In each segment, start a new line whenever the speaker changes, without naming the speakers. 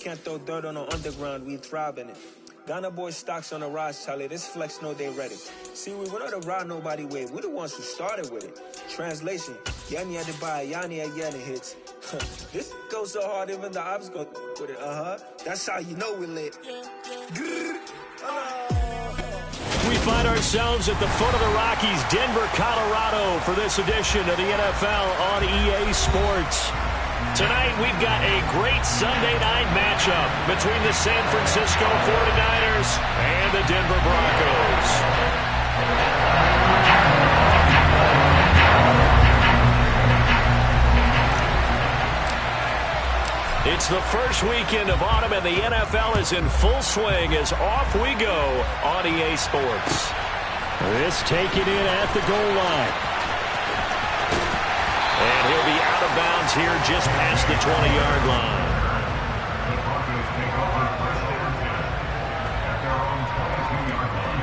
can't throw dirt on the underground, we thrive in it. Ghana boy stocks on the rise, Charlie. This flex know they ready. See, we're not a ride nobody wave. We're the ones who started with it. Translation: Yanni had to buy, Yanni again hits. This goes so hard, even the ops go with it. That's how you know we're lit.
We find ourselves at the foot of the Rockies, Denver, Colorado, for this edition of the NFL on EA Sports. Tonight, we've got a great Sunday night matchup between the San Francisco 49ers and the Denver Broncos. It's the first weekend of autumn, and the NFL is in full swing as off we go on EA Sports. This taken in at the goal line. And he'll be out of bounds here just past the 20-yard line.
The Broncos take over first and 10 at their own 22-yard line.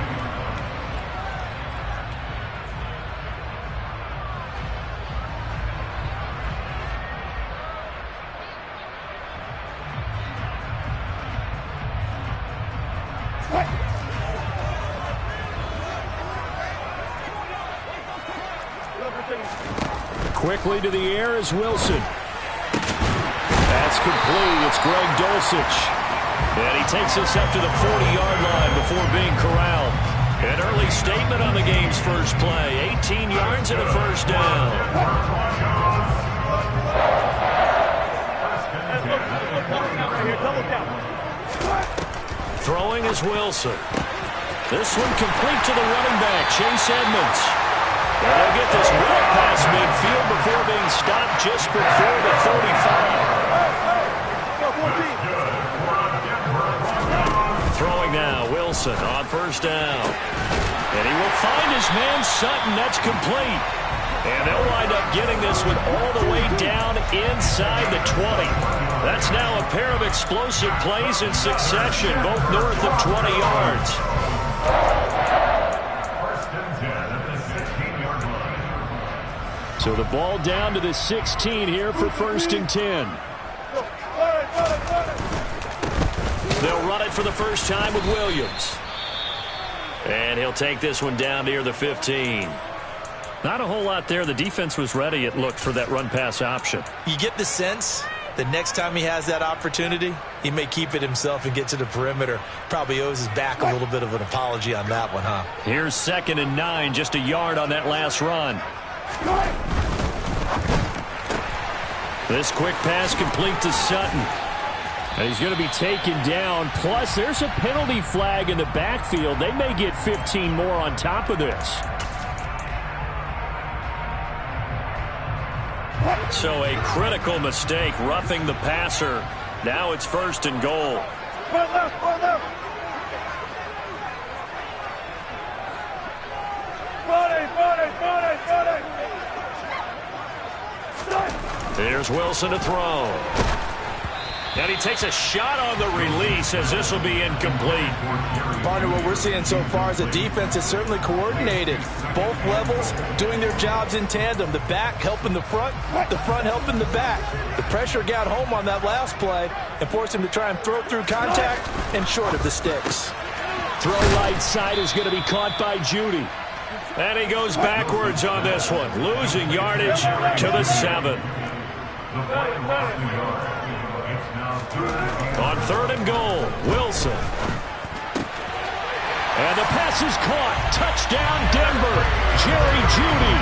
Quickly to the air is Wilson. That's complete. It's Greg Dulcich. And he takes us up to the 40-yard line before being corralled. An early statement on the game's first play. 18 yards and a first down. Throwing is Wilson. This one complete to the running back, Chase Edmonds. And they'll get this well past midfield before being stopped just before the 35. Throwing now, Wilson on first down. And he will find his man Sutton. That's complete. And they'll wind up getting this one all the way down inside the 20. That's now a pair of explosive plays in succession, both north of 20 yards. So the ball down to the 16 here for first and 10. They'll run it for the first time with Williams. And he'll take this one down near the 15. Not a whole lot there. The defense was ready, it looked, for that run-pass option.
You get the sense that next time he has that opportunity, he may keep it himself and get to the perimeter. Probably owes his back a little bit of an apology on that one, huh?
Here's 2nd and 9, just a yard on that last run. This quick pass complete to Sutton. And he's going to be taken down. Plus, there's a penalty flag in the backfield. They may get 15 more on top of this. So a critical mistake, roughing the passer. Now it's 1st and goal. There's Wilson to throw. And he takes a shot on the release as this will be incomplete.
Partner, what we're seeing so far is the defense is certainly coordinated. Both levels doing their jobs in tandem. The back helping the front helping the back. The pressure got home on that last play and forced him to try and throw through contact and short of the sticks.
Throw right side is going to be caught by Judy. And he goes backwards on this one, losing yardage to the 7. On 3rd and goal, Wilson. And the pass is caught. Touchdown, Denver. Jerry Judy.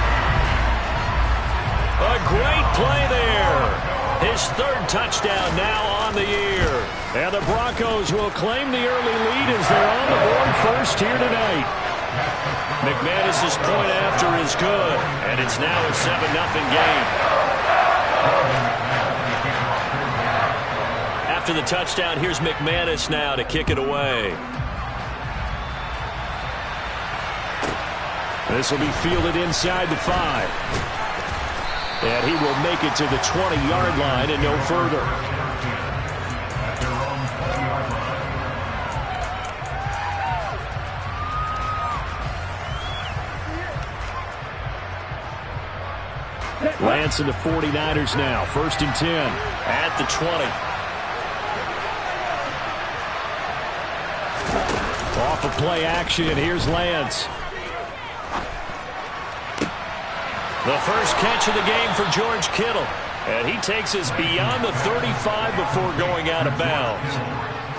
A great play there. His 3rd touchdown now on the year. And the Broncos will claim the early lead as they're on the board first here tonight. McManus's point after is good, and it's now a 7-0 game. After the touchdown, here's McManus now to kick it away. This will be fielded inside the 5. And he will make it to the 20-yard line and no further. Lance and the 49ers now. 1st and 10 at the 20. off of play action. Here's Lance. The first catch of the game for George Kittle. And he takes us beyond the 35 before going out of bounds.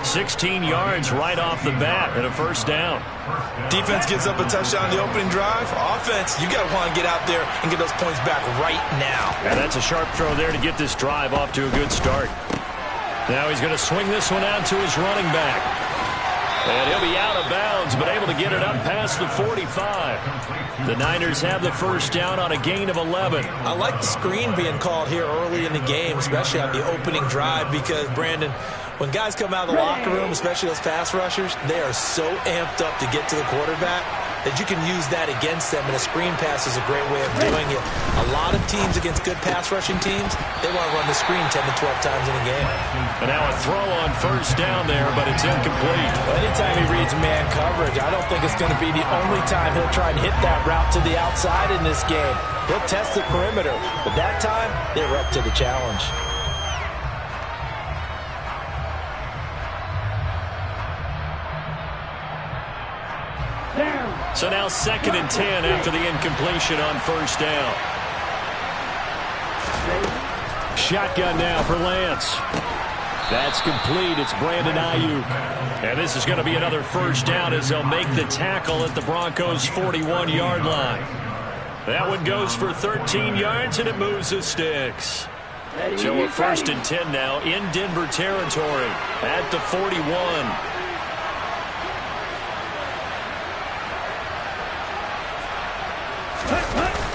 16 yards right off the bat and a first down.
Defense gives up a touchdown on the opening drive. Offense, you got to want to get out there and get those points back right now.
And that's a sharp throw there to get this drive off to a good start. Now he's going to swing this one out to his running back. And he'll be out of bounds, but able to get it up past the 45. The Niners have the first down on a gain of 11.
I like the screen being called here early in the game, especially on the opening drive, because, Brandon, when guys come out of the locker room, especially those pass rushers, they are so amped up to get to the quarterback that you can use that against them, and a screen pass is a great way of doing it. A lot of teams against good pass rushing teams, they want to run the screen 10 to 12 times in a game.
And now a throw on first down there, but it's incomplete.
Well, anytime he reads man coverage, I don't think it's going to be the only time he'll try and hit that route to the outside in this game. He'll test the perimeter, but that time, they were up to the challenge.
So now 2nd and 10 after the incompletion on first down. Shotgun now for Lance. That's complete. It's Brandon Ayuk. And this is going to be another first down as they'll make the tackle at the Broncos' 41-yard line. That one goes for 13 yards, and it moves the sticks. So we're 1st and 10 now in Denver territory at the 41.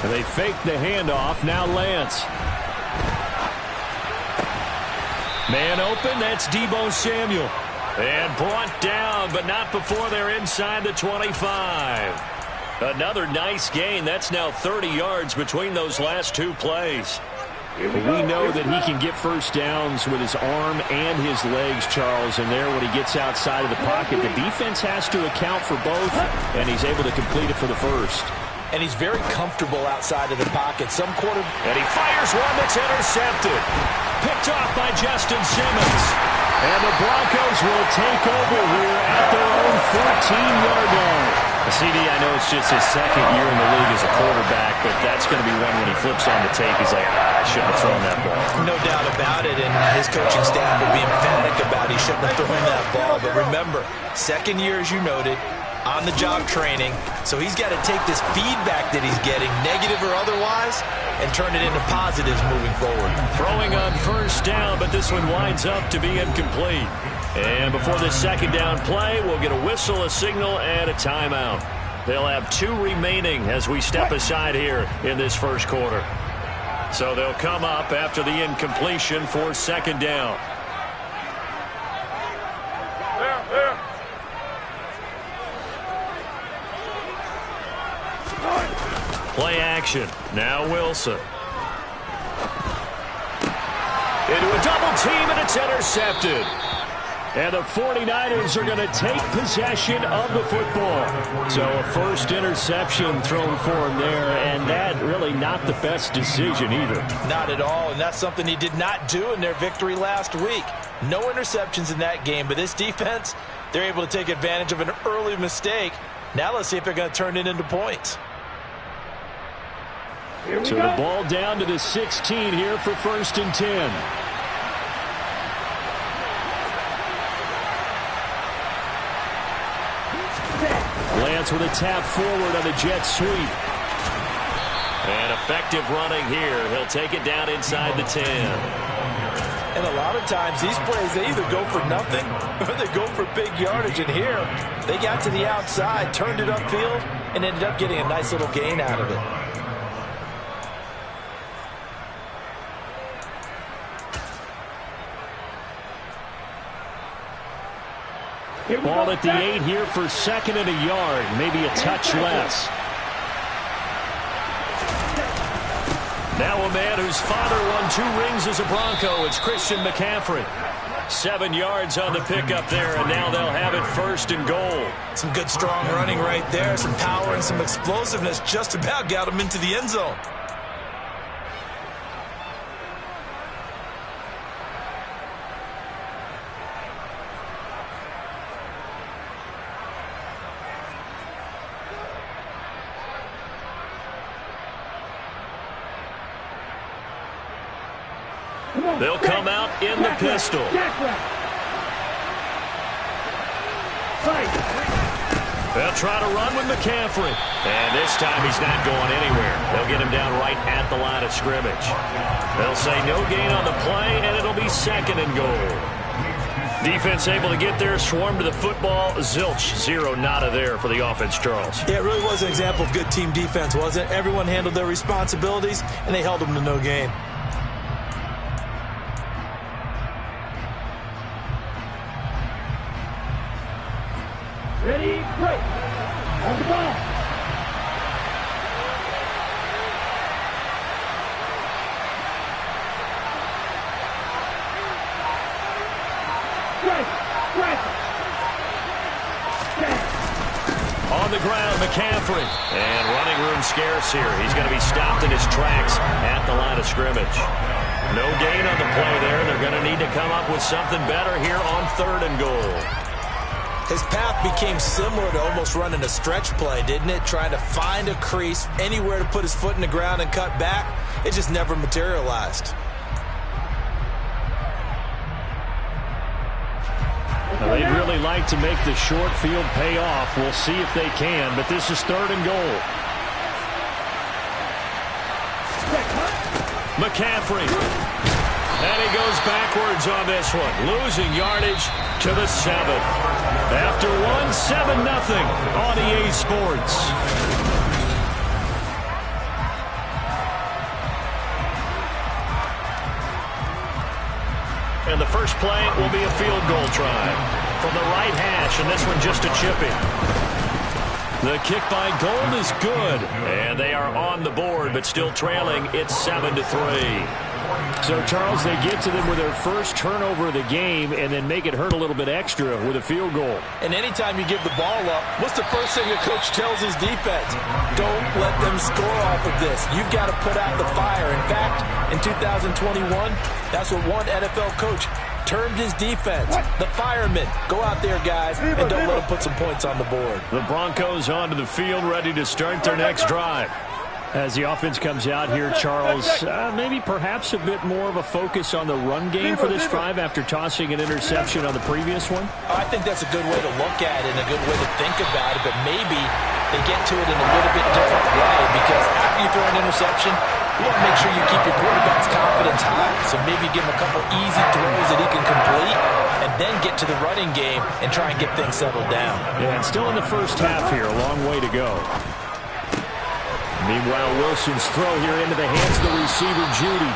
And they fake the handoff. Now Lance. Man open. That's Deebo Samuel. And brought down, but not before they're inside the 25. Another nice gain. That's now 30 yards between those last two plays. We know that he can get first downs with his arm and his legs, Charles, and there when he gets outside of the pocket, the defense has to account for both, and he's able to complete it for the first.
And he's very comfortable outside of the pocket.
And he fires one that's intercepted. Picked off by Justin Simmons. And the Broncos will take over here at their own 14-yard line. CD, I know it's just his second year in the league as a quarterback, but that's going to be one when he flips on the tape. He's like, I shouldn't have thrown that ball.
No doubt about it, and his coaching staff will be emphatic about he shouldn't have thrown that ball. But remember, second year, as you noted, on-the-job training, so he's got to take this feedback that he's getting, negative or otherwise, and turn it into positives moving forward.
Throwing on first down, but this one winds up to be incomplete. And before this second down play, we'll get a whistle, a signal, and a timeout. They'll have 2 remaining as we step aside here in this first quarter. So they'll come up after the incompletion for second down. Play action. Now Wilson. Into a double team, and it's intercepted. And the 49ers are going to take possession of the football. So a first interception thrown for him there, and that really not the best decision either.
Not at all, and that's something he did not do in their victory last week. No interceptions in that game, but this defense, they're able to take advantage of an early mistake. Now let's see if they're going to turn it into points.
So the ball down to the 16 here for 1st and 10. Lance with a tap forward on the jet sweep. And effective running here. He'll take it down inside the 10.
And a lot of times these plays, they either go for nothing or they go for big yardage. And here, they got to the outside, turned it upfield, and ended up getting a nice little gain out of it.
Ball at the 8 here for 2nd and a yard, maybe a touch less. Now a man whose father won 2 rings as a Bronco. It's Christian McCaffrey. 7 yards on the pickup there, and now they'll have it 1st and goal.
Some good strong running right there, some power and some explosiveness just about got him into the end zone.
They'll come out in the pistol. They'll try to run with McCaffrey. And this time he's not going anywhere. They'll get him down right at the line of scrimmage. They'll say no gain on the play, and it'll be 2nd and goal. Defense able to get there, swarm to the football. Zilch, 0 nada there for the offense, Charles.
Yeah, it really was an example of good team defense, wasn't it? Everyone handled their responsibilities, and they held them to no gain.
Ready, break. On the ball.
On the ground, McCaffrey. And running room scarce here. He's going to be stopped in his tracks at the line of scrimmage. No gain on the play there. They're going to need to come up with something better here on 3rd and goal.
His path became similar to almost running a stretch play, didn't it? Trying to find a crease, anywhere to put his foot in the ground and cut back. It just never materialized.
Now, they'd really like to make the short field pay off. We'll see if they can, but this is 3rd and goal. McCaffrey. And he goes backwards on this one, losing yardage to the 7th. After 7-0 on EA Sports. And the first play will be a field goal try from the right hash, and this one just a chipping. The kick by Gold is good, and they are on the board, but still trailing. It's 7-3. So, Charles, they get to them with their first turnover of the game and then make it hurt a little bit extra with a field goal.
And anytime you give the ball up, what's the first thing a coach tells his defense? Don't let them score off of this. You've got to put out the fire. In fact, in 2021, that's what one NFL coach termed his defense, the firemen. Go out there, guys, and don't let them put some points on the board.
The Broncos onto the field, ready to start their next drive. As the offense comes out here, Charles, maybe perhaps a bit more of a focus on the run game for this drive after tossing an interception on the previous one?
I think that's a good way to look at it and a good way to think about it, but maybe they get to it in a little bit different way because after you throw an interception, you want to make sure you keep your quarterback's confidence high. So maybe give him a couple easy throws that he can complete and then get to the running game and try and get things settled down.
Yeah, and still in the first half here, a long way to go. Meanwhile, Wilson's throw here into the hands of the receiver, Judy.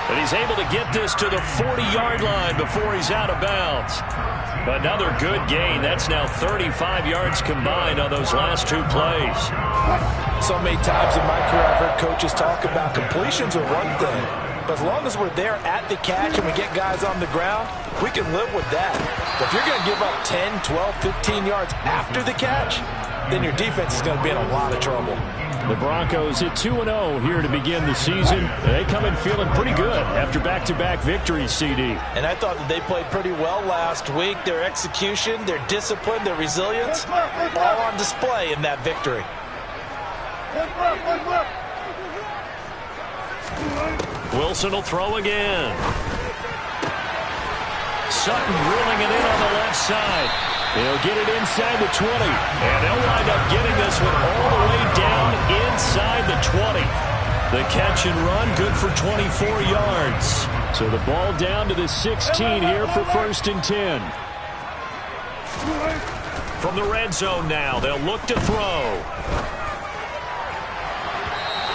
And he's able to get this to the 40-yard line before he's out of bounds. Another good gain. That's now 35 yards combined on those last 2 plays.
So many times in my career, I've heard coaches talk about completions are one thing. But as long as we're there at the catch and we get guys on the ground, we can live with that. But if you're going to give up 10, 12, 15 yards after the catch, then your defense is going to be in a lot of trouble.
The Broncos at 2-0 here to begin the season. They come in feeling pretty good after back-to-back victories, CD.
And I thought that they played pretty well last week. Their execution, their discipline, their resilience, all on display in that victory.
Wilson will throw again. Sutton drilling it in on the left side. He'll get it inside the 20, and they'll wind up getting this one all the way down inside the 20. The catch and run, good for 24 yards. So the ball down to the 16 here for 1st and 10. From the red zone now, they'll look to throw.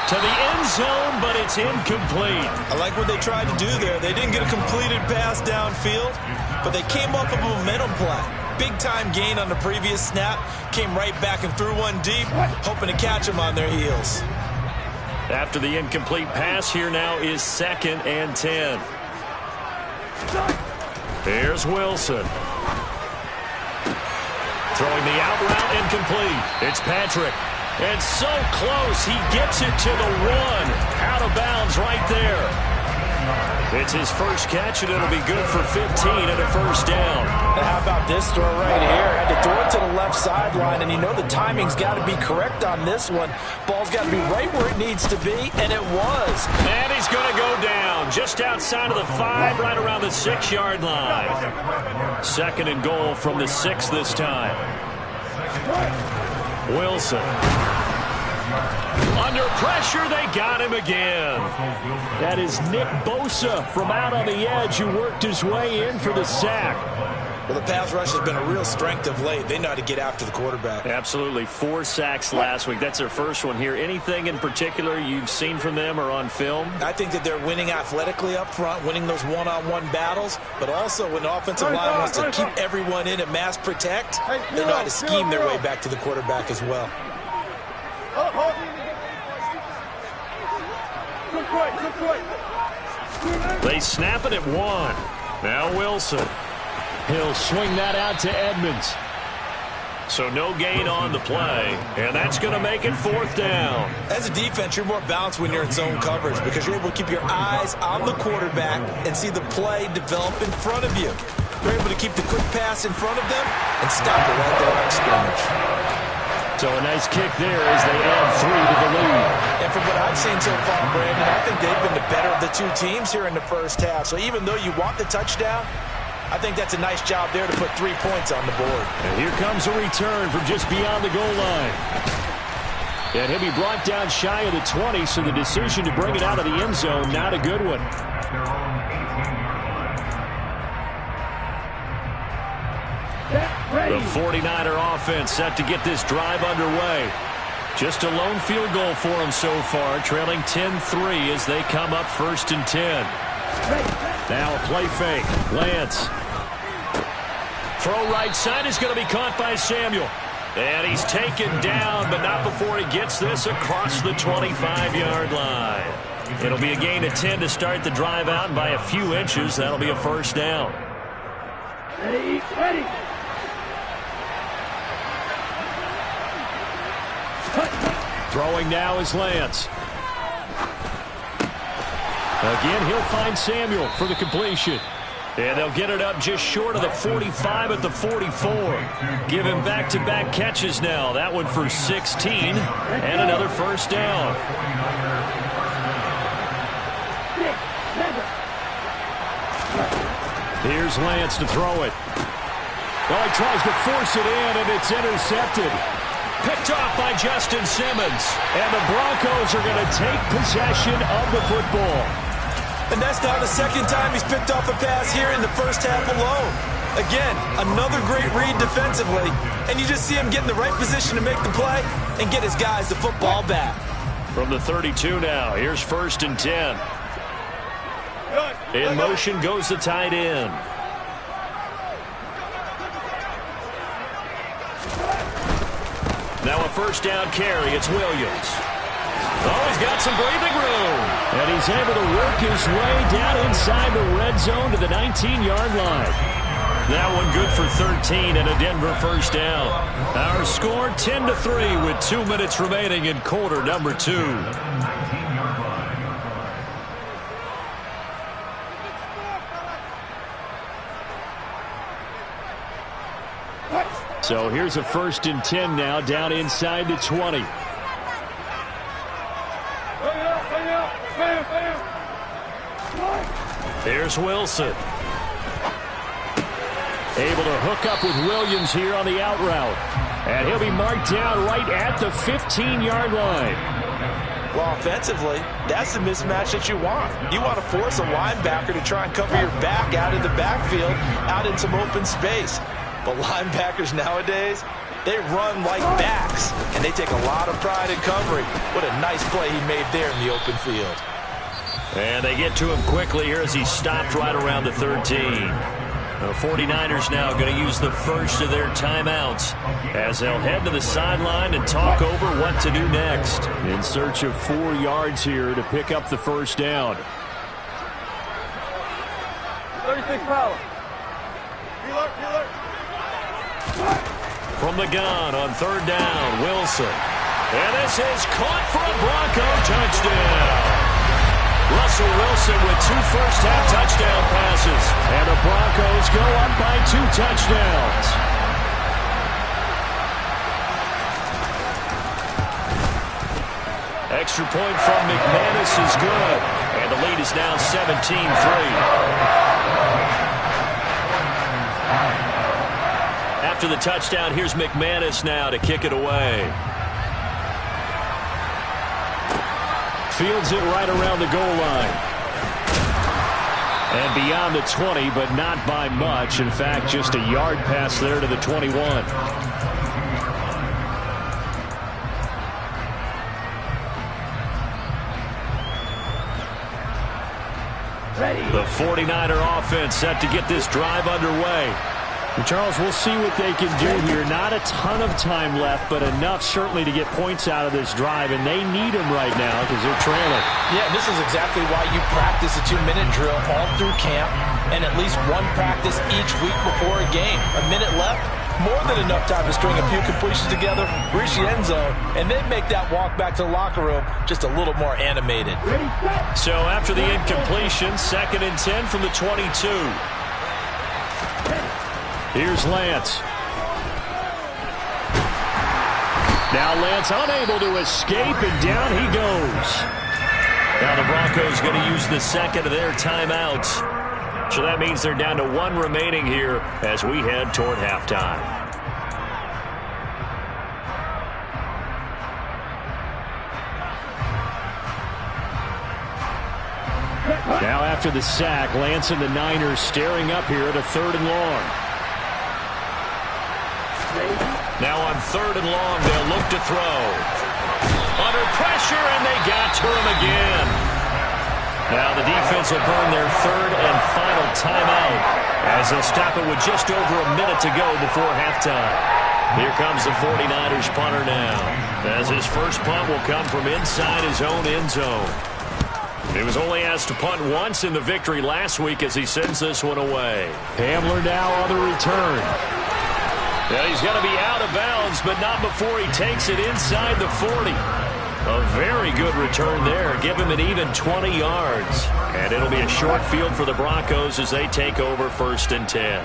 To the end zone, but it's incomplete.
I like what they tried to do there. They didn't get a completed pass downfield, but they came off of a momentum play. Big-time gain on the previous snap. Came right back and threw one deep, hoping to catch them on their heels.
After the incomplete pass, here now is 2nd and 10. Here's Wilson. Throwing the out route incomplete. It's Patrick. And so close, he gets it to the 1. Out of bounds right there. It's his first catch, and it'll be good for 15 and a 1st down.
How about this throw right here? Had to throw it to the left sideline, and you know the timing's got to be correct on this one. Ball's got to be right where it needs to be, and it was.
And he's going to go down just outside of the 5, right around the 6-yard line. 2nd and goal from the 6 this time. Wilson. Under pressure, they got him again. That is Nick Bosa from out on the edge who worked his way in for the sack.
Well, the pass rush has been a real strength of late. They know how to get after the quarterback.
Absolutely. 4 sacks last week. That's their first one here. Anything in particular you've seen from them or on film?
I think that they're winning athletically up front, winning those one-on-one battles, but also when the offensive line wants to keep everyone in and mass protect, they know how to scheme their way back to the quarterback as well.
They snap it at 1. Now Wilson. He'll swing that out to Edmonds. So no gain on the play, and that's going to make it 4th down.
As a defense, you're more balanced when you're in zone coverage because you're able to keep your eyes on the quarterback and see the play develop in front of you. You're able to keep the quick pass in front of them and stop it right there on scrimmage.
So a nice kick there as they add 3 to the lead.
And from what I've seen so far, Brandon, I think they've been the better of the 2 teams here in the first half. So even though you want the touchdown, I think that's a nice job there to put 3 points on the board.
And here comes a return from just beyond the goal line. And he'll be brought down shy of the 20, so the decision to bring it out of the end zone, not a good one. The 49er offense set to get this drive underway. Just a lone field goal for them so far, trailing 10-3 as they come up 1st and 10. Now a play fake. Lance. Throw right side is going to be caught by Samuel. And he's taken down, but not before he gets this across the 25-yard line. It'll be a gain of 10 to start the drive out, and by a few inches, that'll be a 1st down.
Ready.
Throwing now is Lance. Again, he'll find Samuel for the completion. And they'll get it up just short of the 45 at the 44. Give him back-to-back catches now. That one for 16 and another 1st down. Here's Lance to throw it. Well, he tries to force it in, and it's intercepted. Picked off by Justin Simmons. And the Broncos are going to take possession of the football.
And that's now the 2nd time he's picked off a pass here in the first half alone. Again, another great read defensively. And you just see him get in the right position to make the play and get his guys the football back.
From the 32 now, here's 1st and 10. In motion goes the tight end. Now a 1st down carry. It's Williams. Oh, he's got some breathing room. And he's able to work his way down inside the red zone to the 19-yard line. That one good for 13 and a Denver 1st down. Our score 10-3 with 2 minutes remaining in quarter number 2. So here's a 1st and 10 now down inside the 20. There's Wilson. Able to hook up with Williams here on the out route. And he'll be marked down right at the 15-yard line.
Well, offensively, that's the mismatch that you want. You want to force a linebacker to try and cover your back out in the backfield, out in some open space. But linebackers nowadays, they run like backs, and they take a lot of pride in covering. What a nice play he made there in the open field.
And they get to him quickly here as he stopped right around the 13. The 49ers now going to use the first of their timeouts as they'll head to the sideline and talk over what to do next. In search of 4 yards here to pick up the 1st down.
36 power.
From the gun on 3rd down, Wilson. And this is caught for a Bronco touchdown. Russell Wilson with 2 first-half touchdown passes. And the Broncos go up by 2 touchdowns. Extra point from McManus is good. And the lead is now 17-3. After the touchdown, here's McManus now to kick it away. Fields it right around the goal line. And beyond the 20, but not by much. In fact, just a yard pass there to the 21. The 49er offense set to get this drive underway.
And Charles, we'll see what they can do here. Not a ton of time left, but enough certainly to get points out of this drive, and they need them right now because they're trailing.
Yeah, this is exactly why you practice a 2-minute drill all through camp and at least one practice each week before a game. A minute left, more than enough time to string a few completions together, reach the end zone, and then make that walk back to the locker room just a little more animated.
So after the incompletion, 2nd and 10 from the 22.
Here's Lance. Now Lance unable to escape, and down he goes.
Now the Broncos going to use the second of their timeouts. So that means they're down to 1 remaining here as we head toward halftime.
Now after the sack, Lance and the Niners staring up here at a 3rd and long.
Now on 3rd and long, they'll look to throw. Under pressure, and they got to him again. Now the defense will burn their 3rd and final timeout as they'll stop it with just over a minute to go before halftime. Here comes the 49ers punter now, as his first punt will come from inside his own end zone. He was only asked to punt once in the victory last week as he sends this one away.
Hamler now on the return.
Yeah, he's going to be out of bounds, but not before he takes it inside the 40. A very good return there. Give him an even 20 yards. And it'll be a short field for the Broncos as they take over 1st and 10.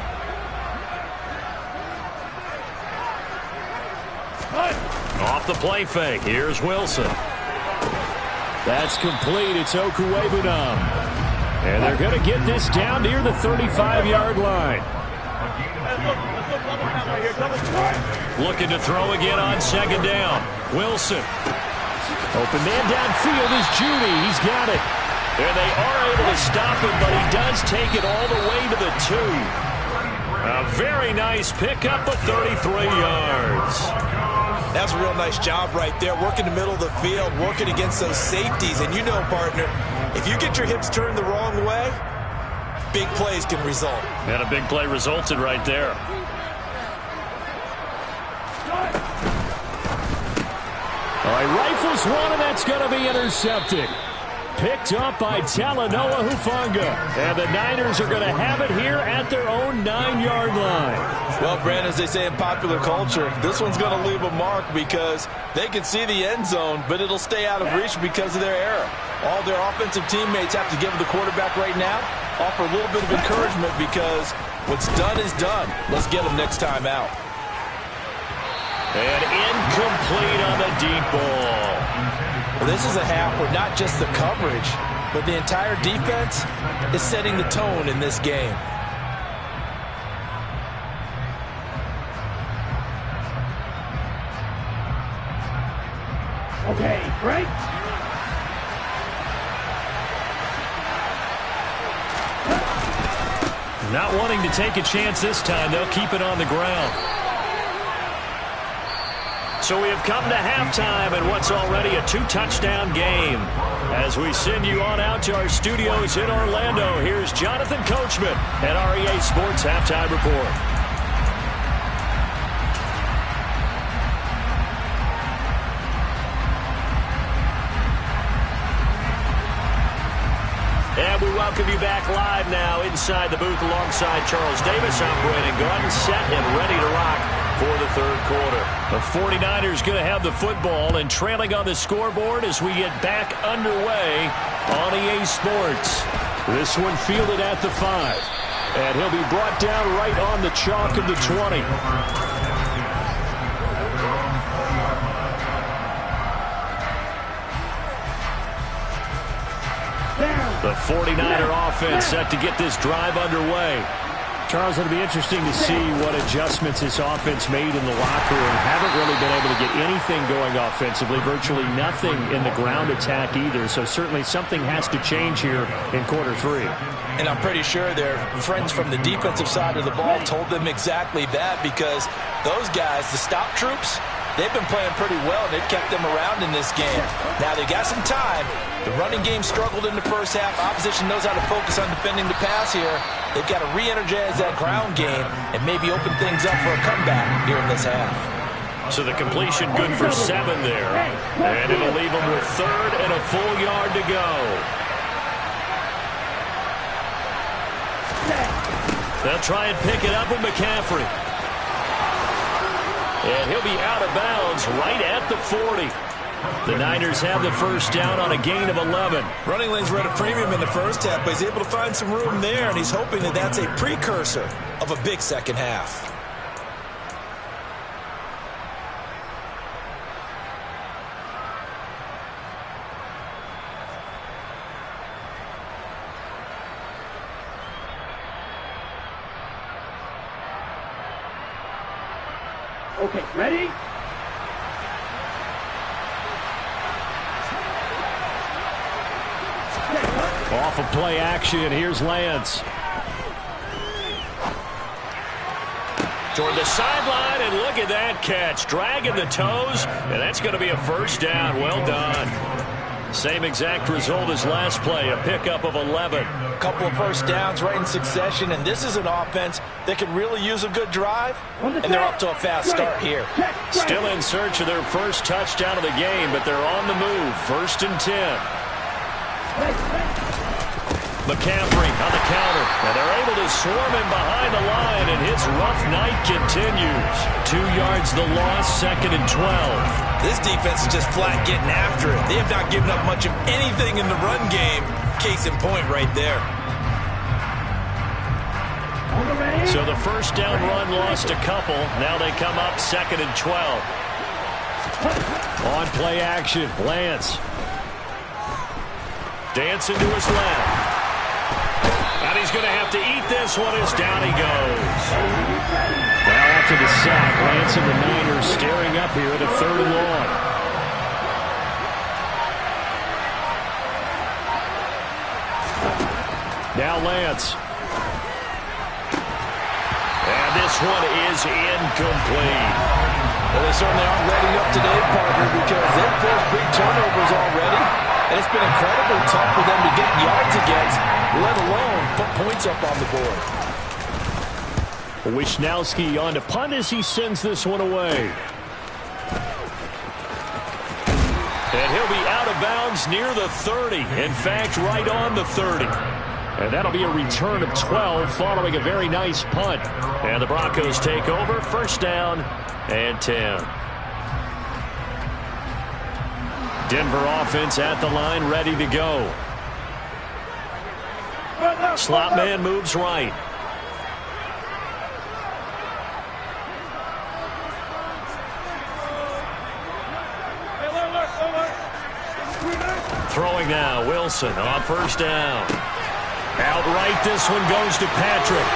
Off the play fake. Here's Wilson.
That's complete. It's Okuwebunam. And they're going to get this down near the 35-yard line.
Looking to throw again on 2nd down. Wilson.
Open man downfield is Judy. He's got it.
And they are able to stop him, but he does take it all the way to the 2. A very nice pickup of 33 yards.
That's a real nice job right there, working the middle of the field, working against those safeties. And you know, partner, if you get your hips turned the wrong way, big plays can result.
And a big play resulted right there.
All right, rifles one, and that's going to be intercepted. Picked up by Talanoa Hufanga. And the Niners are going to have it here at their own 9-yard line.
Well, Brandon, as they say in popular culture, this one's going to leave a mark because they can see the end zone, but it'll stay out of reach because of their error. All their offensive teammates have to give the quarterback right now, offer a little bit of encouragement because what's done is done. Let's get them next time out.
And incomplete on the deep ball.
Well, this is a half where not just the coverage, but the entire defense is setting the tone in this game.
Okay, break.
Not wanting to take a chance this time, they'll keep it on the ground. So we have come to halftime in what's already a 2-touchdown game. As we send you on out to our studios in Orlando, here's Jonathan Coachman at REA Sports Halftime Report. And we welcome you back live now inside the booth alongside Charles Davis. I'm Brandon Gunn, set and ready to rock for the third quarter. The 49ers going to have the football and trailing on the scoreboard as we get back underway on EA Sports. This one fielded at the 5. And he'll be brought down right on the chalk of the 20. The 49er offense set to get this drive underway.
Charles, it'll be interesting to see what adjustments this offense made in the locker room. Haven't really been able to get anything going offensively, virtually nothing in the ground attack either. So certainly something has to change here in quarter 3.
And I'm pretty sure their friends from the defensive side of the ball told them exactly that, because those guys, the stop troops, they've been playing pretty well, and they've kept them around in this game. Now, they got some time. The running game struggled in the first half. Opposition knows how to focus on defending the pass here. They've got to re-energize that ground game and maybe open things up for a comeback here in this half.
So the completion good for 7 there. And it'll leave them with 3rd and a full yard to go. They'll try and pick it up with McCaffrey. And he'll be out of bounds right at the 40. The Niners have the first down on a gain of 11.
Running lanes were at a premium in the first half, but he's able to find some room there, and he's hoping that that's a precursor of a big second half.
Okay, ready?
Off of play action, here's Lance.
Toward the sideline, and look at that catch. Dragging the toes, and that's going to be a first down. Well done. Same exact result as last play, a pickup of 11.
A couple of first downs right in succession, and this is an offense that could really use a good drive, and they're off to a fast start here.
Still in search of their first touchdown of the game, but they're on the move. 1st and 10. McCaffrey on the counter, and they're able to swarm him behind the line, and his rough night continues. 2 yards the loss, 2nd and 12.
This defense is just flat getting after it. They have not given up much of anything in the run game. Case in point right there.
So the first down run lost a couple. Now they come up 2nd and 12.
On play action, Lance.
Dancing to his left. And he's going to have to eat this one as down he goes.
Well, after the sack, Lance and the Niners staring up here at a 3rd and long. Now Lance.
And this one is incomplete.
Well, they certainly aren't letting up today, partner, because they've forced big turnovers already, and it's been incredibly tough for them to get yards against, let alone put points up on the board.
Wishnowski on to punt as he sends this one away.
And he'll be out of bounds near the 30. In fact, right on the 30.
And that'll be a return of 12 following a very nice punt.
And the Broncos take over, 1st down and 10. Denver offense at the line, ready to go. Slot man moves right. Throwing now, Wilson on 1st down. Outright, this one goes to Patrick.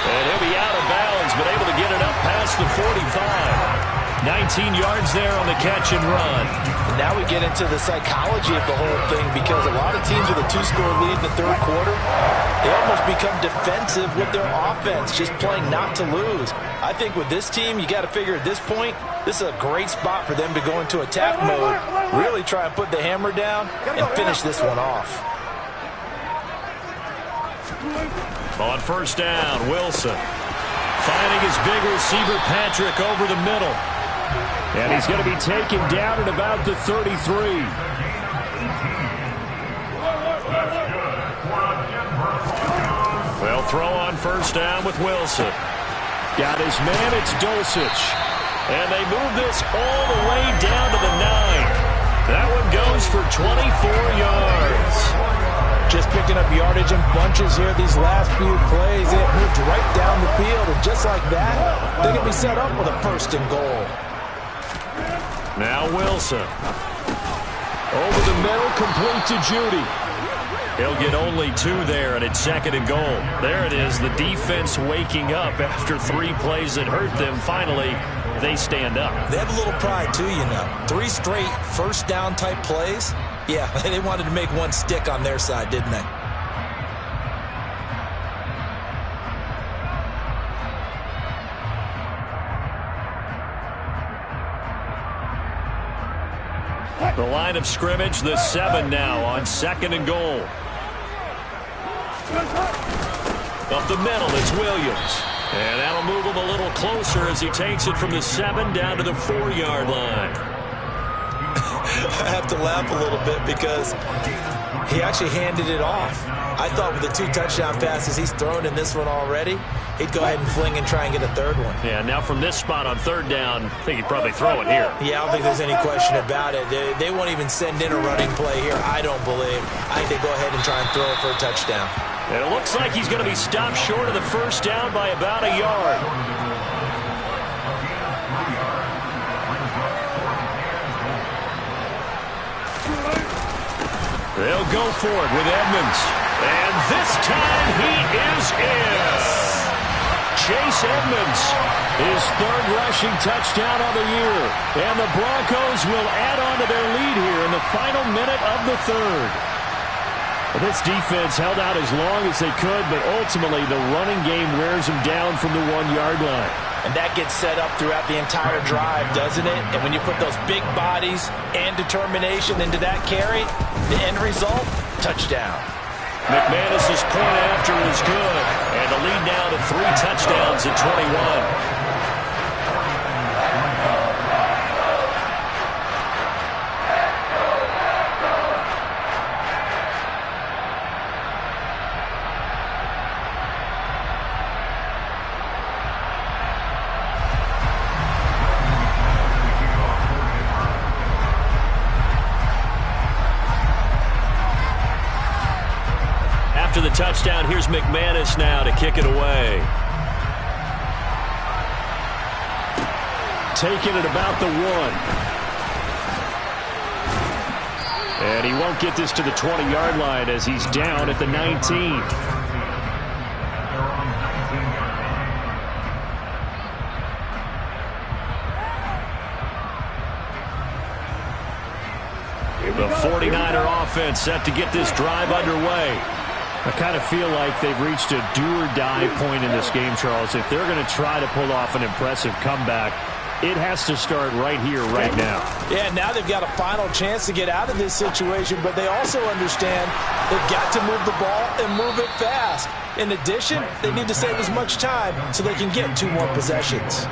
And he'll be out of bounds, but able to get it up past the 45. 19 yards there on the catch and run.
Now we get into the psychology of the whole thing, because a lot of teams with a 2-score lead in the 3rd quarter, they almost become defensive with their offense, just playing not to lose. I think with this team, you got to figure at this point, this is a great spot for them to go into attack mode, really try and put the hammer down and finish this one off.
On 1st down, Wilson finding his big receiver Patrick over the middle.
And he's going to be taken down at about the 33.
Well, throw on 1st down with Wilson.
Got his man, it's Dulcich. And they move this all the way down to the 9. That one goes for 24 yards.
Just picking up yardage in bunches here these last few plays. It moved right down the field, and just like that, they can be set up with a 1st and goal.
Now Wilson. Over the middle, complete to Judy. He'll get only 2 there, and it's 2nd and goal. There it is, the defense waking up after 3 plays that hurt them. Finally, they stand up.
They have a little pride, too, you know. 3 straight first down type plays. Yeah, they wanted to make one stick on their side, didn't they?
The line of scrimmage, the 7 now on 2nd and goal. Up the middle, it's Williams. And that'll move him a little closer as he takes it from the 7 down to the 4-yard line.
I have to laugh a little bit because he actually handed it off. I thought with the 2 touchdown passes he's thrown in this one already, he'd go ahead and fling and try and get a 3rd one.
Yeah, now from this spot on 3rd down, I think he'd probably throw it here.
Yeah, I don't think there's any question about it. They won't even send in a running play here, I don't believe. I think they go ahead and try and throw it for a touchdown.
And it looks like he's going to be stopped short of the 1st down by about a yard. They'll go for it with Edmonds. And this time he is in. Chase Edmonds, his 3rd rushing touchdown of the year. And the Broncos will add on to their lead here in the final minute of the 3rd. This defense held out as long as they could, but ultimately the running game wears them down from the 1-yard line.
And that gets set up throughout the entire drive, doesn't it? And when you put those big bodies and determination into that carry, the end result, touchdown.
McManus's point after is good, and the lead now to 3 touchdowns at 21. The touchdown, here's McManus now to kick it away. Taking it about the 1. And he won't get this to the 20-yard line as he's down at the 19. The 49er offense set to get this drive underway. I kind of feel like they've reached a do-or-die point in this game, Charles. If they're going to try to pull off an impressive comeback, it has to start right here, right now.
Yeah, now they've got a final chance to get out of this situation, but they also understand they've got to move the ball and move it fast. In addition, they need to save as much time so they can get 2 more possessions.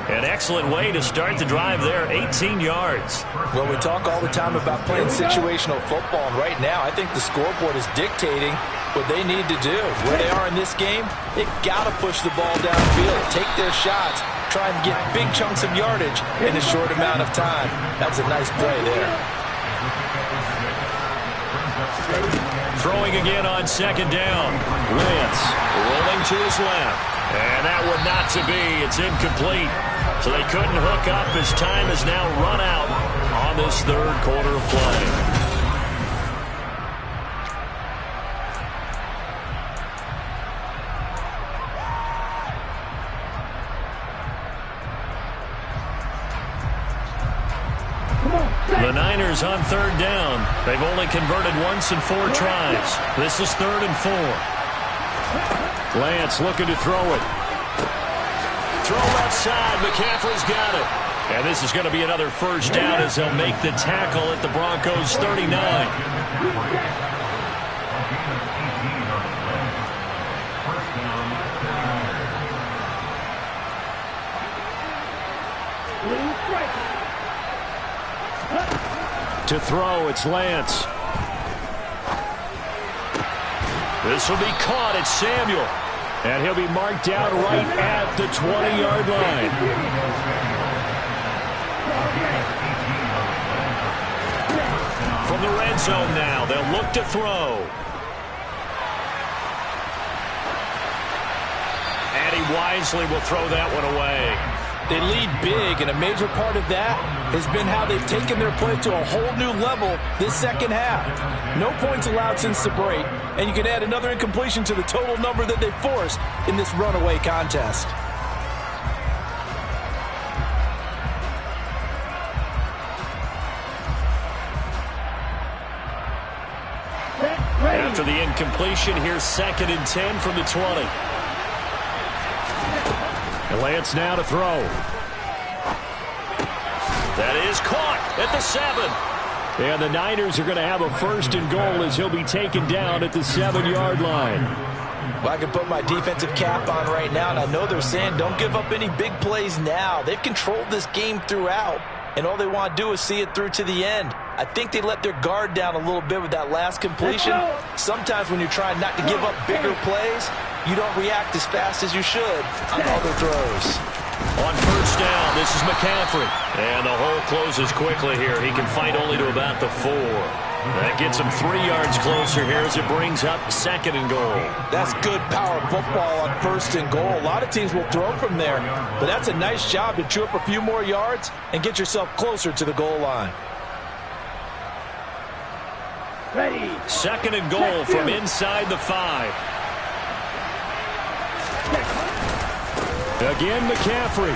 An excellent way to start the drive there, 18 yards.
Well, we talk all the time about playing situational football, and right now I think the scoreboard is dictating what they need to do. Where they are in this game, they've got to push the ball downfield, take their shots, try and get big chunks of yardage in a short amount of time. That was a nice play there.
Throwing again on 2nd down. Lance rolling to his left. And that one not to be. It's incomplete. So they couldn't hook up as time is now run out on this 3rd quarter of play. The Niners on 3rd down. They've only converted once in 4 tries. This is 3rd and 4. Lance looking to throw it. Throw left side. McCaffrey's got it. And this is going to be another 1st down as they'll make the tackle at the Broncos' 39. To throw, it's Lance. This will be caught. It's Samuel. And he'll be marked down right at the 20-yard line.
the red zone now. They'll look to throw. And he wisely will throw that one away.
They lead big, and a major part of that has been how they've taken their play to a whole new level this second half. No points allowed since the break, and you can add another incompletion to the total number that they've forced in this runaway contest.
After the incompletion, here's 2nd and 10 from the 20. And Lance now to throw. That is caught at the 7. And the Niners are going to have a 1st and goal as he'll be taken down at the 7-yard line.
Well, I can put my defensive cap on right now, and I know they're saying don't give up any big plays now. They've controlled this game throughout, and all they want to do is see it through to the end. I think they let their guard down a little bit with that last completion. Sometimes when you're trying not to give up bigger plays, you don't react as fast as you should on other throws.
On 1st down, this is McCaffrey. And the hole closes quickly here. He can fight only to about the 4. That gets him 3 yards closer here as it brings up 2nd and goal.
That's good power football on 1st and goal. A lot of teams will throw from there, but that's a nice job to chew up a few more yards and get yourself closer to the goal line.
Ready.
2nd and goal from inside the 5. Again, McCaffrey.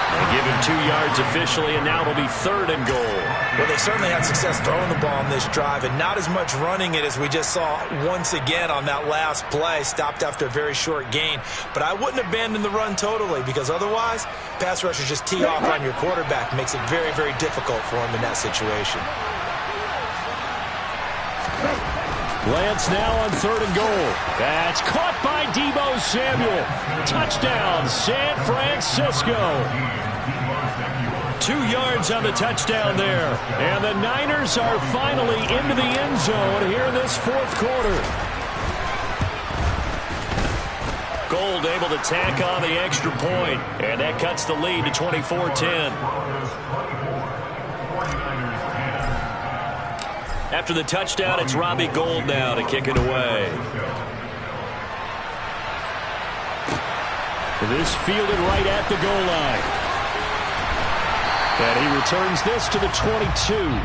They give him 2 yards officially, and now it'll be 3rd and goal.
Well, they certainly had success throwing the ball on this drive, and not as much running it as we just saw once again on that last play. Stopped after a very short gain. But I wouldn't abandon the run totally, because otherwise, pass rushers just tee off on your quarterback. Makes it very, very difficult for him in that situation.
Lance now on 3rd and goal. That's caught by Deebo Samuel. Touchdown, San Francisco. 2 yards on the touchdown there. And the Niners are finally into the end zone here in this 4th quarter.
Gold able to tack on the extra point, and that cuts the lead to 24-10. After the touchdown, it's Robbie Gould now to kick it away.
This fielded right at the goal line. And he returns this to the 22.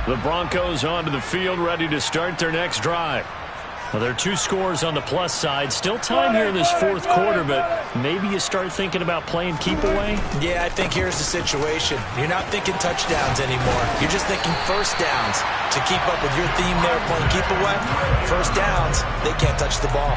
The Broncos onto the field, ready to start their next drive. Well, there are 2 scores on the plus side. Still time here in this 4th quarter, but maybe you start thinking about playing keep away?
Yeah, I think here's the situation. You're not thinking touchdowns anymore. You're just thinking 1st downs. To keep up with your theme there, playing keep away, 1st downs, they can't touch the ball.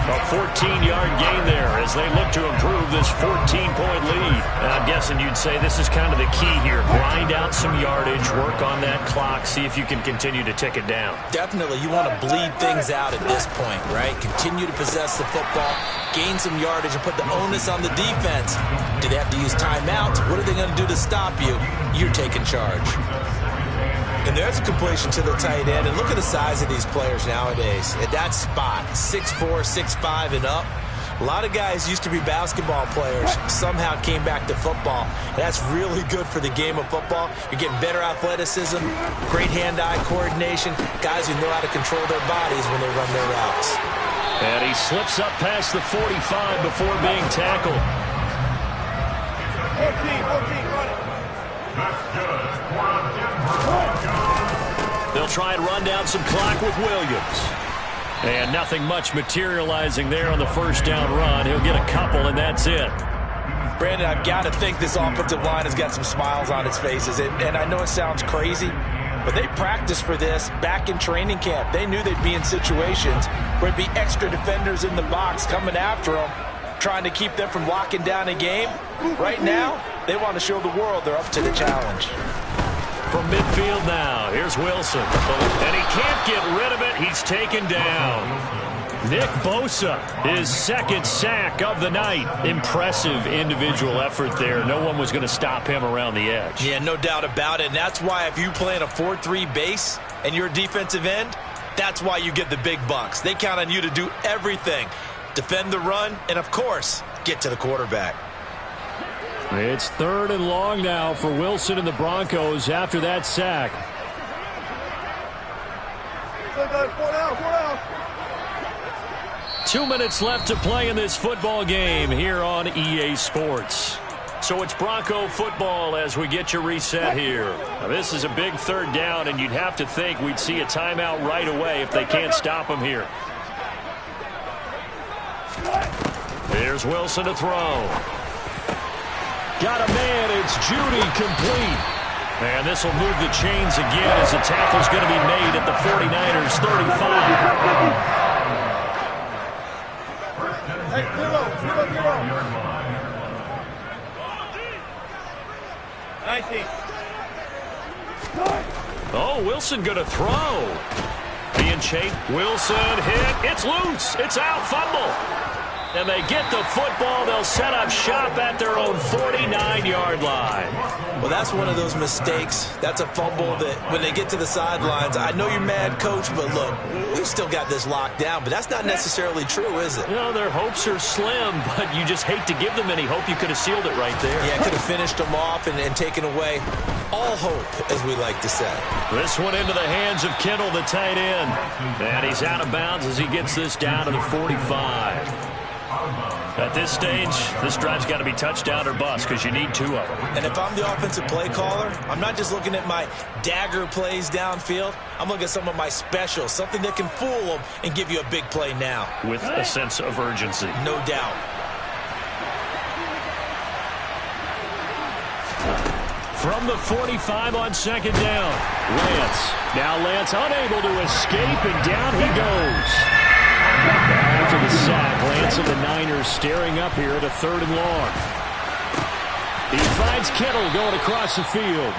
A 14-yard gain there as they look to improve this 14-point lead. And I'm guessing you'd say this is kind of the key here. Grind out some yardage, work on that clock, see if you can continue to tick it down.
Definitely, you want to bleed things out at this point, right? Continue to possess the football, gain some yardage, and put the onus on the defense. Do they have to use timeouts? What are they going to do to stop you? You're taking charge. And there's a completion to the tight end. And look at the size of these players nowadays. At that spot, 6'4", 6'5", and up. A lot of guys used to be basketball players, somehow came back to football. And that's really good for the game of football. You're getting better athleticism, great hand-eye coordination, guys who know how to control their bodies when they run their routes.
And he slips up past the 45 before being tackled.
14, run it.
That's good.
They'll try and run down some clock with Williams. And nothing much materializing there on the 1st down run. He'll get a couple, and that's it.
Brandon, I've got to think this offensive line has got some smiles on its faces. And I know it sounds crazy, but they practiced for this back in training camp. They knew they'd be in situations where it'd be extra defenders in the box coming after them, trying to keep them from locking down a game. Right now, they want to show the world they're up to the challenge.
From midfield now, here's Wilson. And he can't get rid of it. He's taken down.
Nick Bosa, his second sack of the night. Impressive individual effort there. No one was going to stop him around the edge.
Yeah, no doubt about it. And that's why if you play in a 4-3 base and you're a defensive end, that's why you get the big bucks. They count on you to do everything. Defend the run and, of course, get to the quarterback.
It's 3rd and long now for Wilson and the Broncos after that sack. 2 minutes left to play in this football game here on EA Sports. So it's Bronco football as we get you reset here. Now this is a big 3rd down, and you'd have to think we'd see a timeout right away if they can't stop them here. Here's Wilson to throw. Got a man, it's Judy, complete. And this will move the chains again as the tackle's going to be made at the 49ers 35. Oh, Wilson going to throw. Being chased. Wilson hit. It's loose. It's out. Fumble. And they get the football. They'll set up shop at their own 49-yard line.
Well, that's one of those mistakes. That's a fumble that when they get to the sidelines, I know you're mad, Coach, but look, we've still got this locked down. But that's not necessarily true, is it?
You know, their hopes are slim, but you just hate to give them any hope. You could have sealed it right there.
Yeah, could have finished them off and taken away all hope, as we like to say.
This one into the hands of Kittle, the tight end. And he's out of bounds as he gets this down to the 45. At this stage, this drive's got to be touchdown or bust because you need 2 of them.
And if I'm the offensive play caller, I'm not just looking at my dagger plays downfield. I'm looking at some of my specials, something that can fool them and give you a big play now.
With a sense of urgency.
No doubt.
From the 45 on 2nd down, Lance. Now Lance unable to escape, and down he goes. After the sack, Lance of the Niners staring up here at a 3rd and long. He finds Kittle going across the field.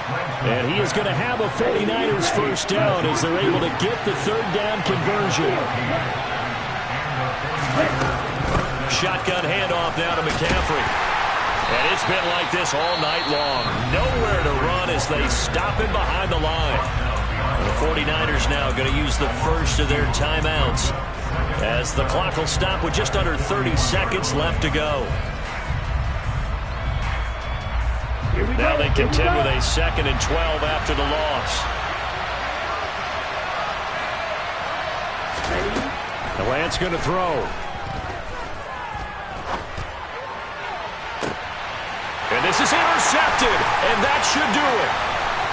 And he is going to have a 49ers first down as they're able to get the 3rd down conversion. Shotgun handoff now to McCaffrey. And it's been like this all night long. Nowhere to run as they stop him behind the line. And the 49ers now going to use the first of their timeouts, as the clock will stop with just under 30 seconds left to go. Now they contend with a 2nd and 12 after the loss. The Lance going to throw. And this is intercepted, and that should do it.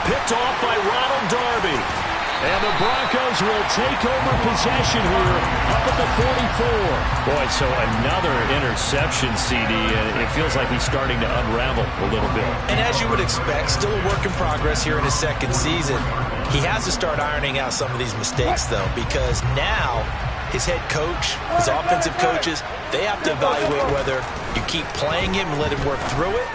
Picked off by Ronald Darby. And the Broncos will take over possession here up at the 44. Boy, so another interception, CD, and it feels like he's starting to unravel a little bit.
And as you would expect, still a work in progress here in his 2nd season. He has to start ironing out some of these mistakes, though, because now his head coach, his offensive coaches, they have to evaluate whether you keep playing him and let him work through it,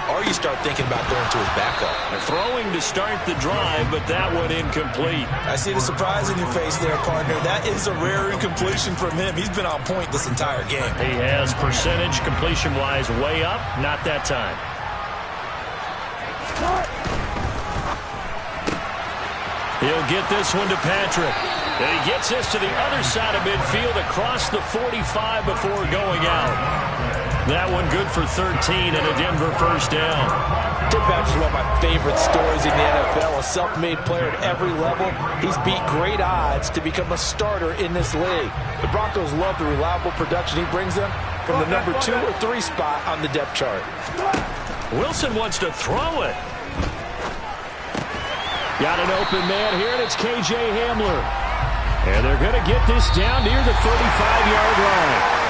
or you start thinking about throwing to his backup.
Throwing to start the drive, but that one incomplete.
I see the surprise in your face there, partner. That is a rare incompletion from him. He's been on point this entire game.
He has percentage completion-wise way up. Not that time. He'll get this one to Patrick. And he gets this to the other side of midfield across the 45 before going out. That one good for 13 and a Denver first down.
Tim Patrick's one of my favorite stories in the NFL. A self-made player at every level. He's beat great odds to become a starter in this league. The Broncos love the reliable production he brings them from the number 2 or 3 spot on the depth chart.
Wilson wants to throw it. Got an open man here, and it's KJ Hamler. And they're going to get this down near the 35-yard line.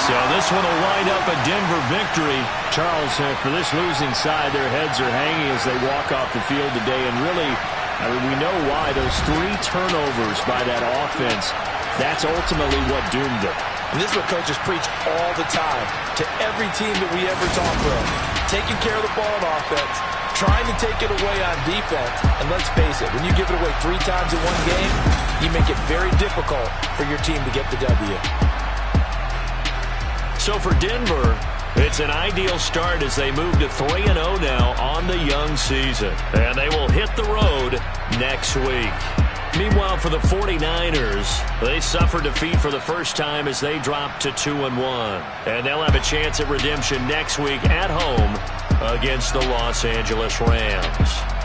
So this one will wind up a Denver victory. Charles, for this losing side, their heads are hanging as they walk off the field today. And really, I mean, we know why. Those 3 turnovers by that offense, that's ultimately what doomed them.
And this is what coaches preach all the time to every team that we ever talk with. Taking care of the ball on offense, trying to take it away on defense. And let's face it, when you give it away 3 times in one game, you make it very difficult for your team to get the W.
So for Denver, it's an ideal start as they move to 3-0 now on the young season. And they will hit the road next week. Meanwhile, for the 49ers, they suffered defeat for the first time as they dropped to 2-1. And they'll have a chance at redemption next week at home against the Los Angeles Rams.